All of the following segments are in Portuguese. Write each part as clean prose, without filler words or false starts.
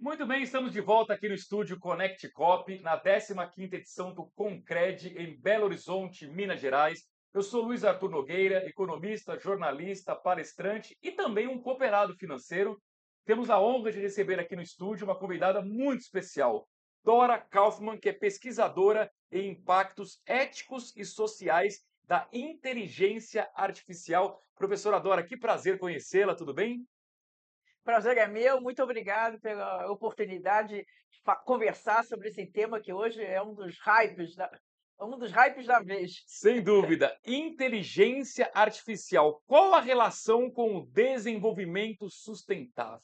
Muito bem, estamos de volta aqui no estúdio Connect Cop, na 15ª edição do Concred, em Belo Horizonte, Minas Gerais. Eu sou Luiz Arthur Nogueira, economista, jornalista, palestrante e também um cooperado financeiro. Temos a honra de receber aqui no estúdio uma convidada muito especial, Dora Kaufmann, que é pesquisadora em impactos éticos e sociais da inteligência artificial. Professora Dora, que prazer conhecê-la, tudo bem? Prazer é meu, muito obrigado pela oportunidade de conversar sobre esse tema que hoje é um dos hypes da vez. Sem dúvida. Inteligência artificial. Qual a relação com o desenvolvimento sustentável?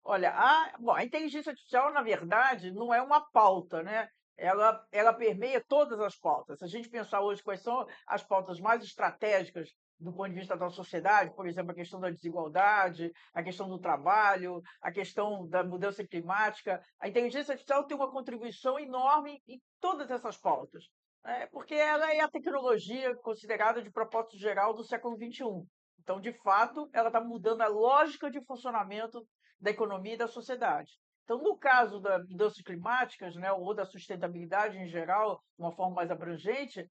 Olha, a inteligência artificial, na verdade, não é uma pauta, né? Ela permeia todas as pautas. Se a gente pensar hoje quais são as pautas mais estratégicas do ponto de vista da sociedade, por exemplo, a questão da desigualdade, a questão do trabalho, a questão da mudança climática, a inteligência artificial tem uma contribuição enorme em todas essas pautas, né? Porque ela é a tecnologia considerada de propósito geral do século XXI. Então, de fato, ela está mudando a lógica de funcionamento da economia e da sociedade. Então, no caso das mudanças climáticas, né, ou da sustentabilidade em geral, de uma forma mais abrangente,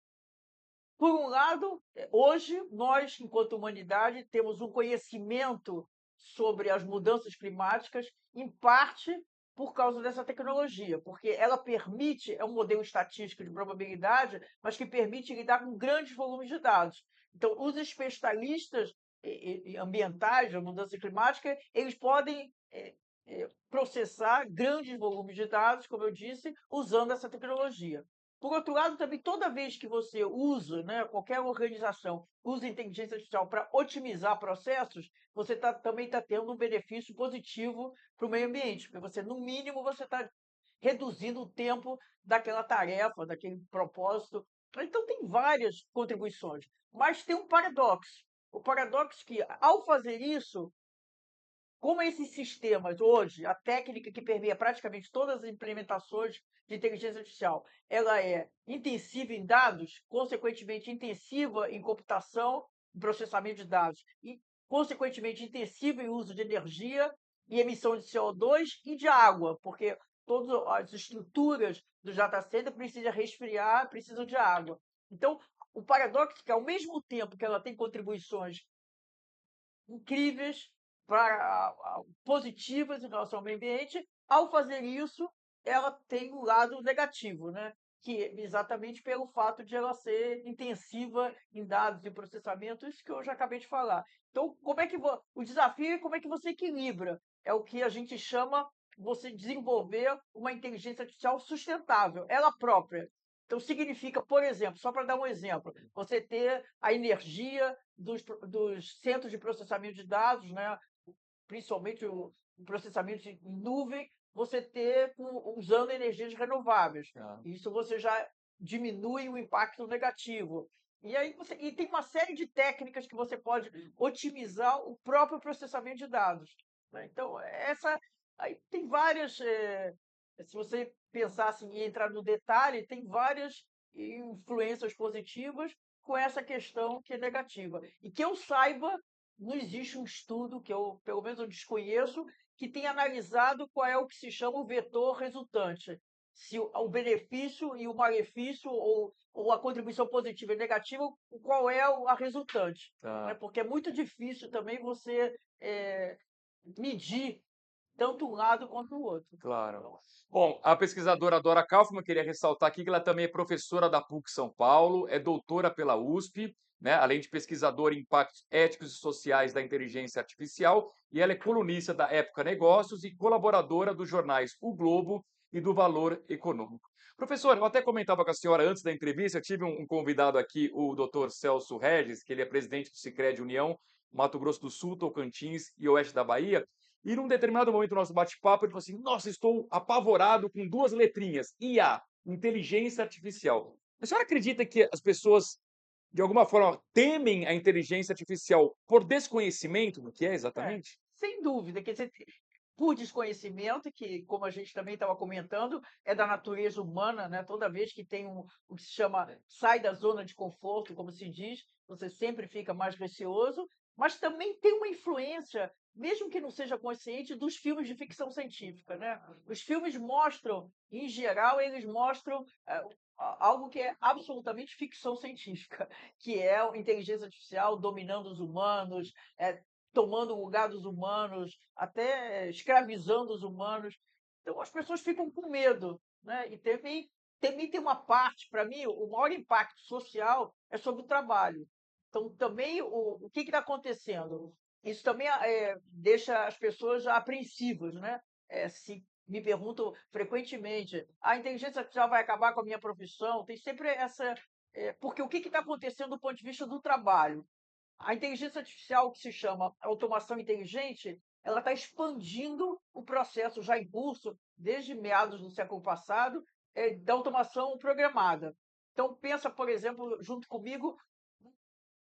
por um lado, hoje nós, enquanto humanidade, temos um conhecimento sobre as mudanças climáticas, em parte por causa dessa tecnologia, porque ela permite, é um modelo estatístico de probabilidade, mas que permite lidar com grandes volumes de dados. Então, os especialistas ambientais da mudança climática, eles podem processar grandes volumes de dados, como eu disse, usando essa tecnologia. Por outro lado, também toda vez que você usa, né, qualquer organização usa inteligência artificial para otimizar processos, você também está tendo um benefício positivo para o meio ambiente, porque você, no mínimo, você está reduzindo o tempo daquela tarefa, daquele propósito. Então, tem várias contribuições, mas tem um paradoxo. O paradoxo é que, ao fazer isso, como esses sistemas hoje, a técnica que permeia praticamente todas as implementações de inteligência artificial, ela é intensiva em dados, consequentemente intensiva em computação, em processamento de dados, e consequentemente intensiva em uso de energia e emissão de CO2 e de água, porque todas as estruturas do data center precisam resfriar, precisam de água. Então, o paradoxo é que, ao mesmo tempo que ela tem contribuições incríveis positivas em relação ao meio ambiente. Ao fazer isso, ela tem um lado negativo, né? Que é exatamente pelo fato de ela ser intensiva em dados e processamento, isso que eu já acabei de falar. Então, o desafio é como é que você equilibra? É o que a gente chama você desenvolver uma inteligência artificial sustentável, ela própria. Então, significa, por exemplo, só para dar um exemplo, você ter a energia dos centros de processamento de dados, né? Principalmente o processamento em nuvem, você ter usando energias renováveis. Ah, Isso você já diminui o impacto negativo. E aí tem uma série de técnicas que você pode otimizar o próprio processamento de dados, né? Então, essa aí tem várias. Se você pensar assim, e entrar no detalhe, tem várias influências positivas com essa questão que é negativa. E que eu saiba, não existe um estudo que eu, pelo menos eu desconheço, que tenha analisado qual é o que se chama o vetor resultante. Se o benefício e o malefício, ou a contribuição positiva e negativa, qual é a resultante, né? tá, Porque é muito difícil também você medir tanto um lado quanto o outro. claro. Bom, a pesquisadora Dora Kaufmann, queria ressaltar aqui que ela também é professora da PUC São Paulo, é doutora pela USP, né, além de pesquisadora em impactos éticos e sociais da inteligência artificial, e ela é colunista da Época Negócios e colaboradora dos jornais O Globo e do Valor Econômico. Professor, eu até comentava com a senhora antes da entrevista, eu tive um convidado aqui, o Dr. Celso Regis, que ele é presidente do Sicredi União, Mato Grosso do Sul, Tocantins e Oeste da Bahia, e num determinado momento do nosso bate-papo, ele falou assim: Nossa, estou apavorado com duas letrinhas, IA, inteligência artificial. A senhora acredita que as pessoas, de alguma forma, temem a inteligência artificial por desconhecimento do que é É, exatamente? sem dúvida. Quer dizer, por desconhecimento, que, como a gente também estava comentando, é da natureza humana, né? Toda vez que tem o que se chama sai da zona de conforto, como se diz, você sempre fica mais receoso, mas também tem uma influência, mesmo que não seja consciente, dos filmes de ficção científica, né? Os filmes mostram, em geral, eles mostram algo que é absolutamente ficção científica, que é a inteligência artificial dominando os humanos, tomando o lugar dos humanos, até escravizando os humanos. Então as pessoas ficam com medo, né? E também tem uma parte, para mim, o maior impacto social é sobre o trabalho. Então também o que está acontecendo? Isso também deixa as pessoas apreensivas, né? Se me perguntam frequentemente, a inteligência artificial vai acabar com a minha profissão? Tem sempre essa. Porque o que está acontecendo do ponto de vista do trabalho? A inteligência artificial, que se chama automação inteligente, ela está expandindo o processo já em curso, desde meados do século passado, da automação programada. Então, pensa, por exemplo, junto comigo,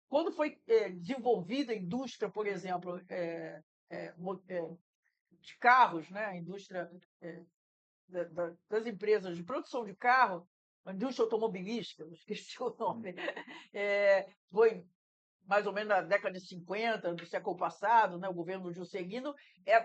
quando foi desenvolvida a indústria, por exemplo, de carros, né? A indústria das empresas de produção de carro, a indústria automobilística, esqueci o nome, foi mais ou menos na década de 50 do século passado, né, o governo Juscelino,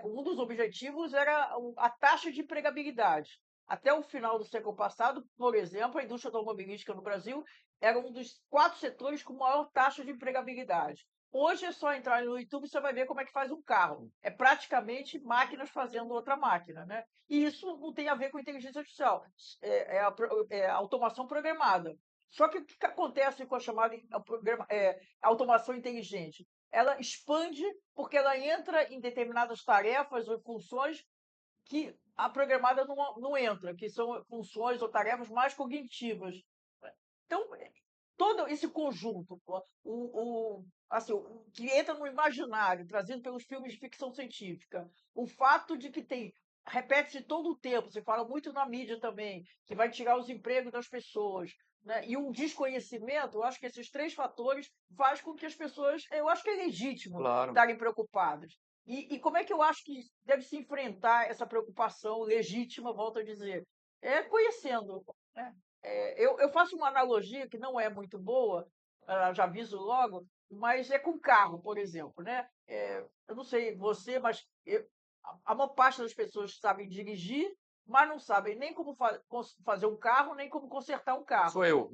um dos objetivos era a taxa de empregabilidade. Até o final do século passado, por exemplo, a indústria automobilística no Brasil era um dos 4 setores com maior taxa de empregabilidade. Hoje é só entrar no YouTube e você vai ver como é que faz um carro. É praticamente máquinas fazendo outra máquina, né? E isso não tem a ver com inteligência artificial, é a automação programada. Só que o que acontece com a chamada automação inteligente? Ela expande porque ela entra em determinadas tarefas ou funções que a programada não entra, que são funções ou tarefas mais cognitivas. Então, todo esse conjunto, assim, o que entra no imaginário, trazido pelos filmes de ficção científica, o fato de que repete-se todo o tempo, se fala muito na mídia também, que vai tirar os empregos das pessoas, né? E um desconhecimento, eu acho que esses 3 fatores faz com que as pessoas, eu acho que é legítimo Claro. estarem preocupadas. E como é que eu acho que deve se enfrentar essa preocupação legítima, volto a dizer? É conhecendo, né? Eu faço uma analogia que não é muito boa, já aviso logo, mas é com carro, por exemplo, né? Eu não sei você, mas a maior parte das pessoas sabem dirigir, mas não sabem nem como fazer um carro, nem como consertar um carro. Sou eu.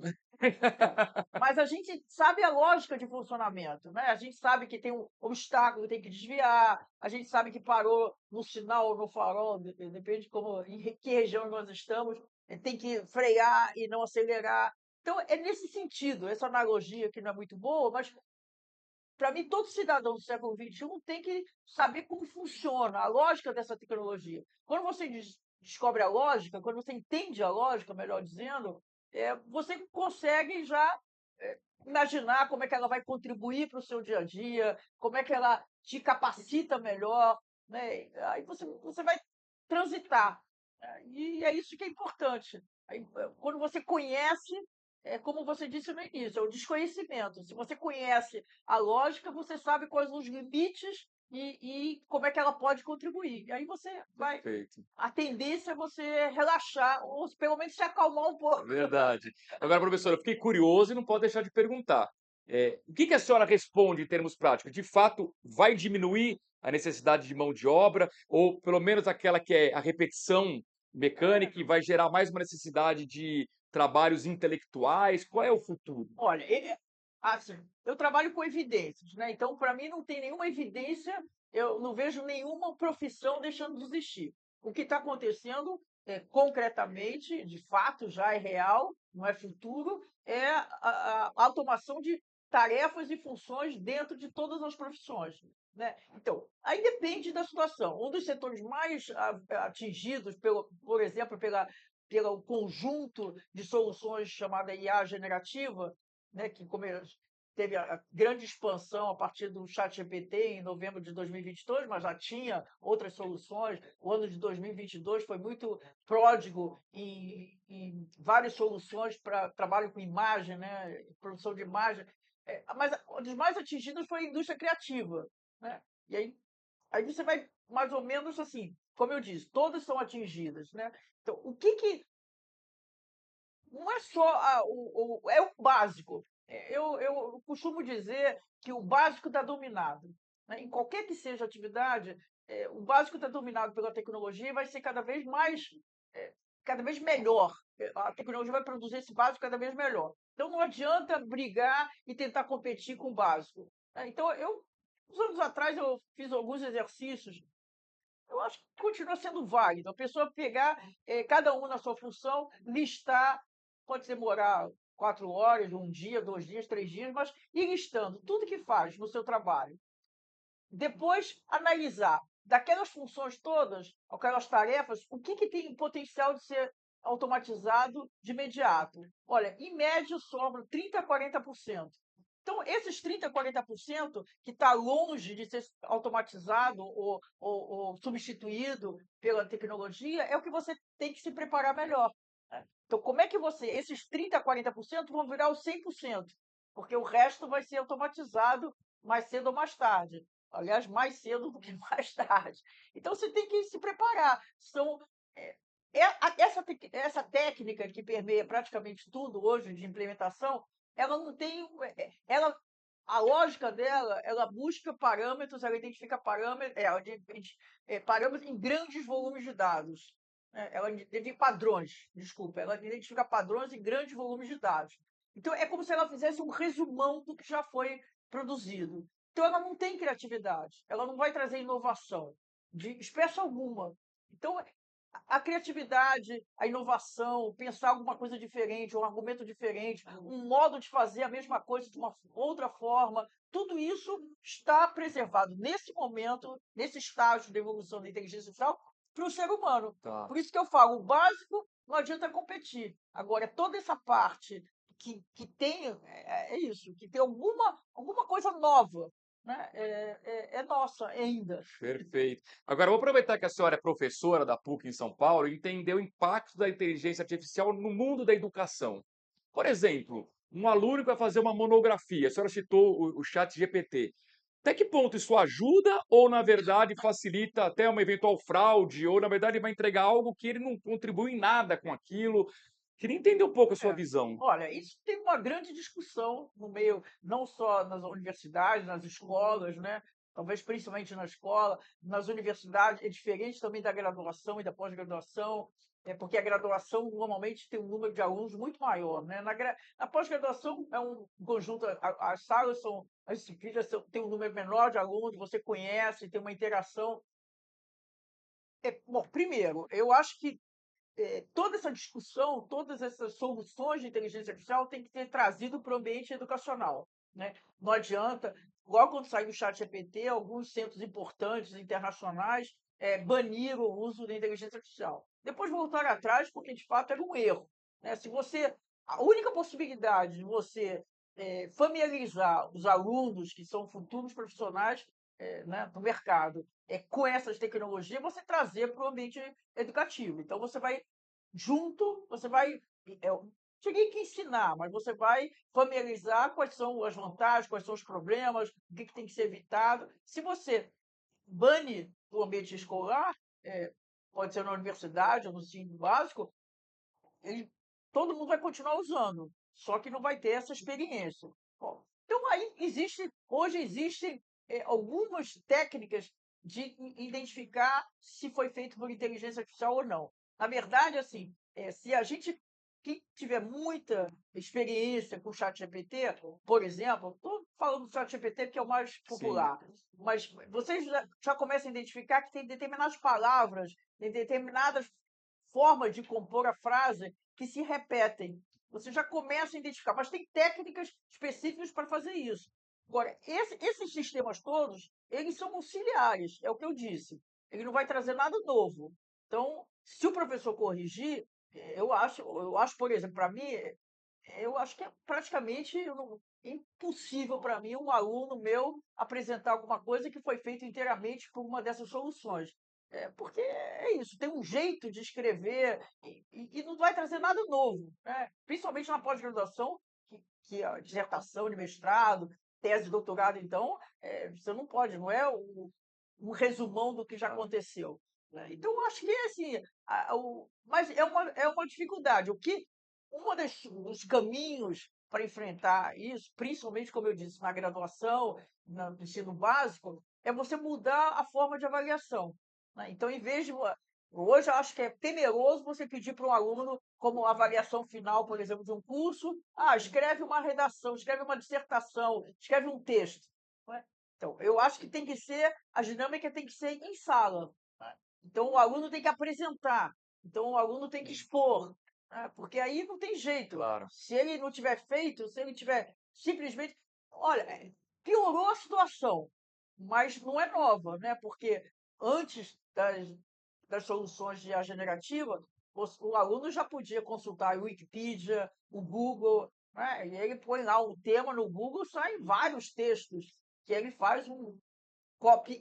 Mas a gente sabe a lógica de funcionamento, né? A gente sabe que tem um obstáculo, tem que desviar, a gente sabe que parou no sinal ou no farol, depende de em que região nós estamos, tem que frear e não acelerar. Então, é nesse sentido, essa analogia que não é muito boa, mas para mim, todo cidadão do século XXI tem que saber como funciona a lógica dessa tecnologia. Quando você descobre a lógica, quando você entende a lógica, melhor dizendo, você consegue já imaginar como é que ela vai contribuir para o seu dia a dia, como é que ela te capacita melhor, né? Aí você vai transitar, né? E é isso que é importante. Aí, quando você conhece, é como você disse no início, é o desconhecimento. Se você conhece a lógica, você sabe quais são os limites e como é que ela pode contribuir. E aí você vai. Perfeito. A tendência é você relaxar, ou pelo menos se acalmar um pouco. Verdade. Agora, professora, eu fiquei curioso e não pode deixar de perguntar. O que que a senhora responde em termos práticos? De fato, vai diminuir a necessidade de mão de obra, ou pelo menos aquela que é a repetição mecânica e vai gerar mais uma necessidade de trabalhos intelectuais? Qual é o futuro? Olha, assim, eu trabalho com evidências, né? Então, para mim, não tem nenhuma evidência, eu não vejo nenhuma profissão deixando de existir. O que está acontecendo concretamente, de fato, já é real, não é futuro, é a automação de tarefas e funções dentro de todas as profissões, né? Então, aí depende da situação. Um dos setores mais atingidos, por exemplo, pelo conjunto de soluções chamada IA generativa, né, que teve a grande expansão a partir do ChatGPT em novembro de 2022, mas já tinha outras soluções. O ano de 2022 foi muito pródigo em várias soluções para trabalho com imagem, né, produção de imagem. Mas um dos mais atingidos foi a indústria criativa, né? E aí você vai mais ou menos assim, como eu disse, todas são atingidas, né? Então, o que que não é só é o básico. Eu costumo dizer que o básico está dominado, né? Em qualquer que seja a atividade, o básico está dominado pela tecnologia e vai ser cada vez mais, cada vez melhor. A tecnologia vai produzir esse básico cada vez melhor. Então não adianta brigar e tentar competir com o básico, né? Então uns anos atrás eu fiz alguns exercícios. Eu acho que continua sendo válido. A pessoa pegar, cada um na sua função, listar, pode demorar 4 horas, um dia, 2 dias, 3 dias, mas ir listando tudo que faz no seu trabalho. Depois, analisar daquelas funções todas, aquelas tarefas, o que tem potencial de ser automatizado de imediato. Olha, em média sobra 30 a 40%. Então, esses 30 a 40% que está longe de ser automatizado ou substituído pela tecnologia, é o que você tem que se preparar melhor, né? Então, como é que esses 30 a 40% vão virar os 100%? Porque o resto vai ser automatizado mais cedo ou mais tarde. Aliás, mais cedo do que mais tarde. Então, você tem que se preparar. É, essa técnica que permeia praticamente tudo hoje de implementação, ela não tem. Ela, a lógica dela, ela busca parâmetros, ela identifica parâmetros, parâmetros em grandes volumes de dados, né? Ela identifica padrões, desculpa, ela identifica padrões em grandes volumes de dados. Então, é como se ela fizesse um resumão do que já foi produzido. Então, ela não tem criatividade, ela não vai trazer inovação, de espécie alguma. Então, a criatividade, a inovação, pensar alguma coisa diferente, um argumento diferente, um modo de fazer a mesma coisa de uma outra forma, tudo isso está preservado nesse momento, nesse estágio de evolução da inteligência artificial, para o ser humano. Tá. Por isso que eu falo, o básico não adianta competir. Agora, toda essa parte que tem, é isso, que tem alguma coisa nova, né? É nossa ainda. Perfeito. Agora, eu vou aproveitar que a senhora é professora da PUC em São Paulo e entender o impacto da inteligência artificial no mundo da educação. Por exemplo, um aluno que vai fazer uma monografia, a senhora citou o chat GPT. Até que ponto isso ajuda ou, na verdade, facilita até uma eventual fraude, ou, na verdade, vai entregar algo que ele não contribui em nada com aquilo? Queria entender um pouco a sua É. visão. Olha, isso tem uma grande discussão no meio, não só nas universidades, nas escolas, né? Talvez principalmente na escola, nas universidades, é diferente também da graduação e da pós-graduação, porque a graduação normalmente tem um número de alunos muito maior, né? Na pós-graduação é um conjunto, as salas são, as disciplinas têm um número menor de alunos, você conhece, tem uma interação. Bom, primeiro, eu acho que toda essa discussão, todas essas soluções de inteligência artificial têm que ser trazido para o ambiente educacional, né? Não adianta, logo quando saiu o chat GPT, alguns centros importantes internacionais baniram o uso da inteligência artificial. Depois voltaram atrás porque de fato era um erro, né? A única possibilidade de você familiarizar os alunos que são futuros profissionais, né, do mercado, com essas tecnologias, você trazer para o ambiente educativo. Então você vai junto, você vai. Eu cheguei que ensinar, mas você vai familiarizar quais são as vantagens, quais são os problemas, o que tem que ser evitado. Se você bane do ambiente escolar, pode ser na universidade ou no ensino básico, ele, todo mundo vai continuar usando, só que não vai ter essa experiência. Bom, então aí hoje existem algumas técnicas de identificar se foi feito por inteligência artificial ou não. Na verdade, assim, se a gente quem tiver muita experiência com o chat GPT, por exemplo, estou falando do chat GPT porque é o mais Sim. popular, mas vocês já começam a identificar que tem determinadas palavras, tem determinadas formas de compor a frase que se repetem. Você já começa a identificar, mas tem técnicas específicas para fazer isso. Agora, esses sistemas todos, eles são auxiliares, é o que eu disse. Ele não vai trazer nada novo. Então, se o professor corrigir, eu acho, por exemplo, para mim, eu acho que é praticamente impossível para mim um aluno meu apresentar alguma coisa que foi feita inteiramente por uma dessas soluções. Porque é isso, tem um jeito de escrever e não vai trazer nada novo, né? Principalmente na pós-graduação, que a dissertação de mestrado, tese de doutorado, então, você não pode, não é um resumão do que já Tá. aconteceu, né? Então, eu acho que é assim, mas é uma dificuldade. Dos caminhos para enfrentar isso, principalmente, como eu disse, na graduação, no ensino básico, é você mudar a forma de avaliação, né? Então, em vez de hoje, eu acho que é temeroso você pedir para um aluno, como avaliação final, por exemplo, de um curso, escreve uma redação, escreve uma dissertação, escreve um texto, não é? Então, eu acho que a dinâmica tem que ser em sala, né? Então, o aluno tem que apresentar, então, o aluno tem que Sim, expor, né? Porque aí não tem jeito. claro. Se ele não tiver feito, se ele tiver simplesmente. Olha, piorou a situação, mas não é nova, né? Porque antes das soluções de IA generativa, o aluno já podia consultar a Wikipedia, o Google, né? E ele põe lá um tema no Google, saem vários textos que ele faz um copy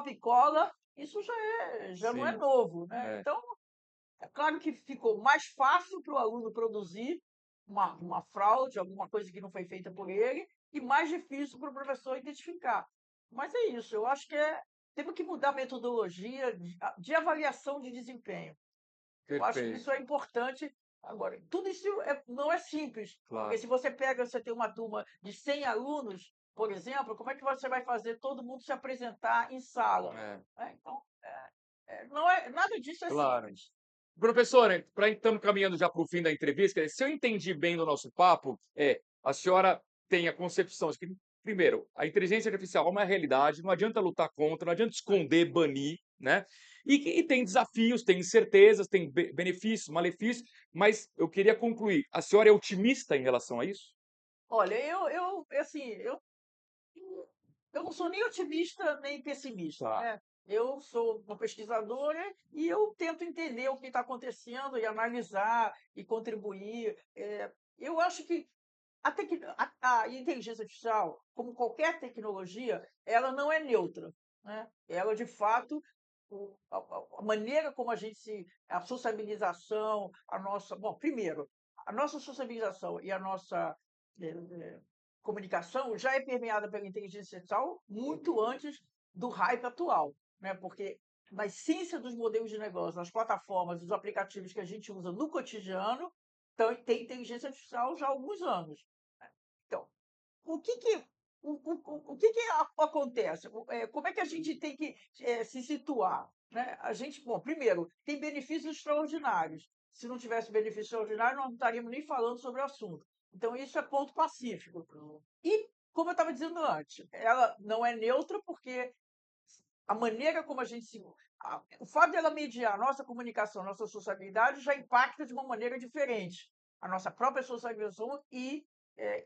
e cola. Isso já não é Sim, novo, né? é. Então, é claro que ficou mais fácil para o aluno produzir uma fraude, alguma coisa que não foi feita por ele, e mais difícil para o professor identificar. Mas é isso, eu acho que temos que mudar a metodologia de avaliação de desempenho. Eu acho que isso Perfeito, é importante. Agora, tudo isso não é simples, porque claro. se você tem uma turma de 100 alunos, por exemplo, como é que você vai fazer todo mundo se apresentar em sala? É, Então, não é, nada disso é claro. simples. Professora, estamos caminhando já para o fim da entrevista. Se eu entendi bem do nosso papo, a senhora tem a concepção de que, primeiro, a inteligência artificial é uma realidade, não adianta lutar contra, não adianta esconder, banir, né? E tem desafios, tem incertezas, tem benefícios, malefícios, mas eu queria concluir. A senhora é otimista em relação a isso? Olha, assim, eu não sou nem otimista nem pessimista, Tá. né? Eu sou uma pesquisadora e eu tento entender o que está acontecendo e analisar e contribuir. Eu acho que a inteligência artificial, como qualquer tecnologia, ela não é neutra, né? Ela, de fato, a maneira como a sociabilização, bom, primeiro, a nossa sociabilização e a nossa eh, eh, comunicação já é permeada pela inteligência artificial muito antes do hype atual, né? Porque na essência dos modelos de negócio, nas plataformas, os aplicativos que a gente usa no cotidiano, tem inteligência artificial já há alguns anos. Então, o que que acontece? Como é que a gente tem que se situar, né? A gente, bom, primeiro, tem benefícios extraordinários. Se não tivesse benefício extraordinário, nós não estaríamos nem falando sobre o assunto. Então, isso é ponto pacífico. E, como eu estava dizendo antes, ela não é neutra porque a maneira como o fato dela mediar a nossa comunicação, a nossa sociabilidade, já impacta de uma maneira diferente a nossa própria socialização e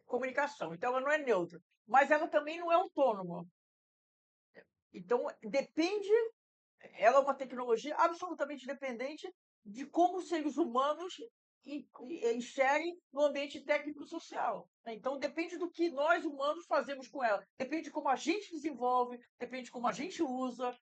comunicação. Então, ela não é neutra, mas ela também não é autônoma. Então, ela é uma tecnologia absolutamente dependente de como os seres humanos inserem no ambiente técnico-social, né? Então, depende do que nós humanos fazemos com ela, depende de como a gente desenvolve, depende de como a gente usa.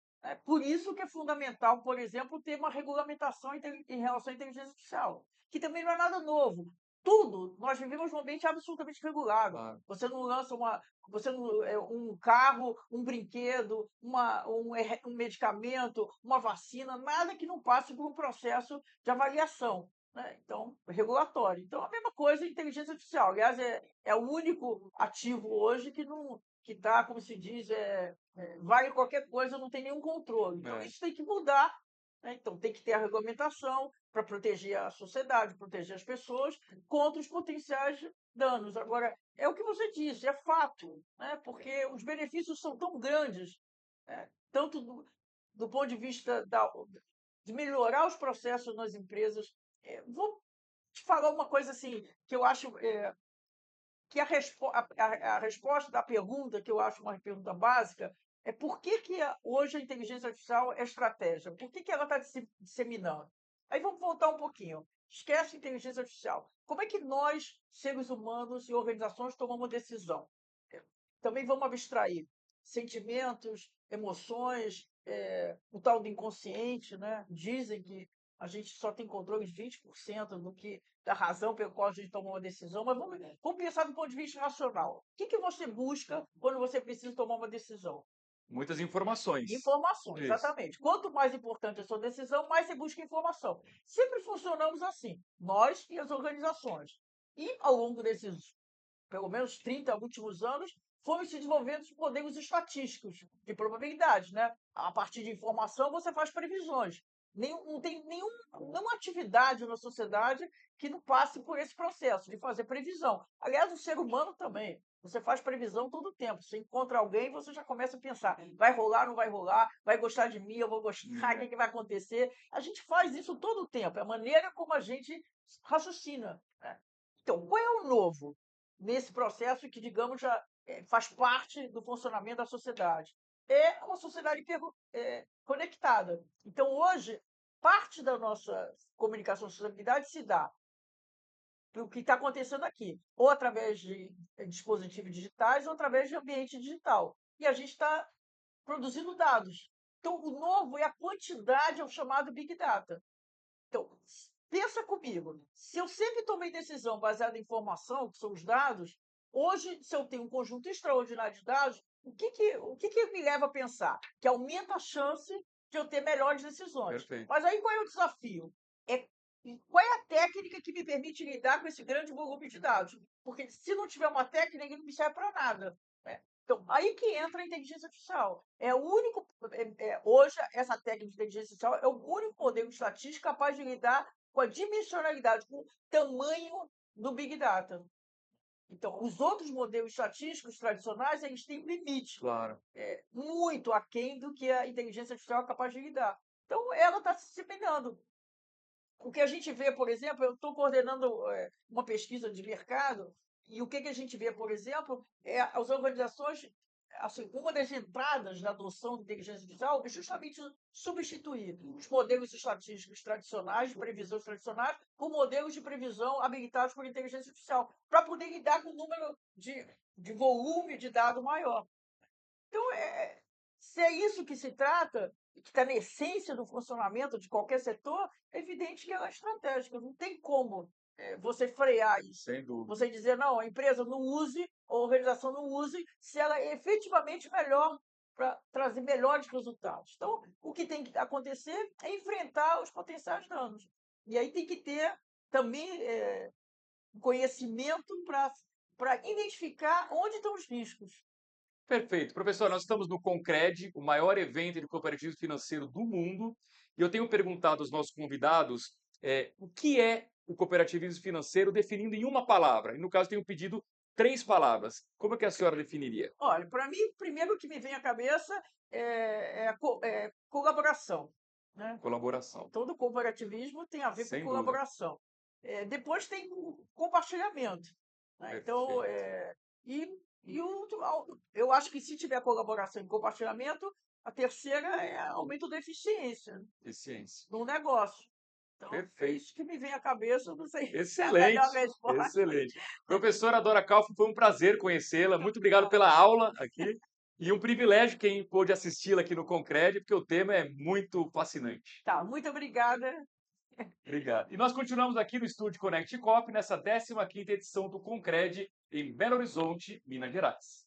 Por isso que é fundamental, por exemplo, ter uma regulamentação em relação à inteligência artificial, que também não é nada novo. Tudo, nós vivemos num ambiente absolutamente regulado. Claro. Você não lança um carro, um brinquedo, um medicamento, uma vacina, nada que não passe por um processo de avaliação, né? Então, regulatório. Então, a mesma coisa a inteligência artificial. Aliás, é o único ativo hoje que não que está, como se diz, vale qualquer coisa, não tem nenhum controle. Então, É. isso tem que mudar, né? Então, tem que ter a regulamentação para proteger a sociedade, proteger as pessoas contra os potenciais danos. Agora, é o que você disse, é fato, né? Porque os benefícios são tão grandes, né? Tanto do ponto de vista de melhorar os processos nas empresas. Vou te falar uma coisa assim, que eu acho que a resposta da pergunta, que eu acho uma pergunta básica, é por que hoje a inteligência artificial é estratégia? Por que ela está disseminando? Aí vamos voltar um pouquinho. Esquece a inteligência artificial. Como é que nós, seres humanos e organizações, tomamos decisão? Também vamos abstrair sentimentos, emoções, o tal do inconsciente, né? Dizem que a gente só tem controle de 20% da razão pela qual a gente tomou uma decisão, mas vamos pensar do ponto de vista racional. O que você busca quando você precisa tomar uma decisão? Muitas informações. Informações, Isso. exatamente. Quanto mais importante a sua decisão, mais você busca informação. Sempre funcionamos assim, nós e as organizações. E ao longo desses, pelo menos 30 últimos anos, foram se desenvolvendo os modelos estatísticos de probabilidade, né? A partir de informação, você faz previsões. Não tem nenhuma atividade na sociedade que não passe por esse processo de fazer previsão. Aliás, o ser humano também. Você faz previsão todo o tempo. Você encontra alguém, você já começa a pensar: vai rolar, não vai rolar, vai gostar de mim, eu vou gostar, o que vai acontecer? A gente faz isso todo o tempo. É a maneira como a gente raciocina, né? Então, qual é o novo nesse processo que, digamos, já faz parte do funcionamento da sociedade? É uma sociedade conectada. Então, hoje, parte da nossa comunicação e sociabilidade se dá pelo que está acontecendo aqui, ou através de dispositivos digitais, ou através de ambiente digital. E a gente está produzindo dados. Então, o novo é a quantidade, é o chamado Big Data. Então, pensa comigo, se eu sempre tomei decisão baseada em informação, que são os dados, hoje, se eu tenho um conjunto extraordinário de dados, o que me leva a pensar? Que aumenta a chance de eu ter melhores decisões. Perfeito. Mas aí qual é o desafio? É, qual é a técnica que me permite lidar com esse grande volume de dados? Porque se não tiver uma técnica, ele não me serve para nada, né? Então, aí que entra a inteligência artificial. Hoje, essa técnica de inteligência artificial é o único modelo estatístico capaz de lidar com a dimensionalidade, com o tamanho do Big Data. Então, os outros modelos estatísticos tradicionais, eles têm um limite Claro. muito aquém do que a inteligência artificial é capaz de lidar. Então, ela está se disseminando. O que a gente vê, por exemplo, eu estou coordenando uma pesquisa de mercado, e o que a gente vê, por exemplo, é as organizações, assim, uma das entradas na adoção de inteligência artificial é justamente substituir os modelos estatísticos tradicionais, de previsões tradicionais, por modelos de previsão habilitados por inteligência artificial, para poder lidar com um número de volume de dado maior. Então, se é isso que se trata, que está na essência do funcionamento de qualquer setor, é evidente que ela é estratégica. Não tem como você frear isso. Sem dúvida. Você dizer, não, a empresa não use, a organização não use, se ela é efetivamente melhor para trazer melhores resultados. Então, o que tem que acontecer é enfrentar os potenciais danos. E aí tem que ter também conhecimento para identificar onde estão os riscos. Perfeito. Professor, nós estamos no Concred, o maior evento de cooperativismo financeiro do mundo, e eu tenho perguntado aos nossos convidados o que é o cooperativismo financeiro definindo em uma palavra. E no caso, tenho pedido 3 palavras. Como é que a senhora definiria? Olha, para mim, primeiro o que me vem à cabeça é colaboração, né? Colaboração. Todo cooperativismo tem a ver com Sem dúvida. colaboração. Depois tem o compartilhamento, né? Então, Perfeito. eu acho que se tiver colaboração e compartilhamento, a terceira é aumento da eficiência Eficiência. no negócio. Então, é Perfeito. isso que me vem à cabeça. Não sei se é a melhor Excelente, resposta. excelente. Professora Dora Kaufmann, foi um prazer conhecê-la. Muito obrigado pela aula aqui. E um privilégio quem pôde assisti-la aqui no Concred, porque o tema é muito fascinante. Tá, muito obrigada. Obrigado. E nós continuamos aqui no Estúdio Connect Cop, nessa 15ª edição do Concred, em Belo Horizonte, Minas Gerais.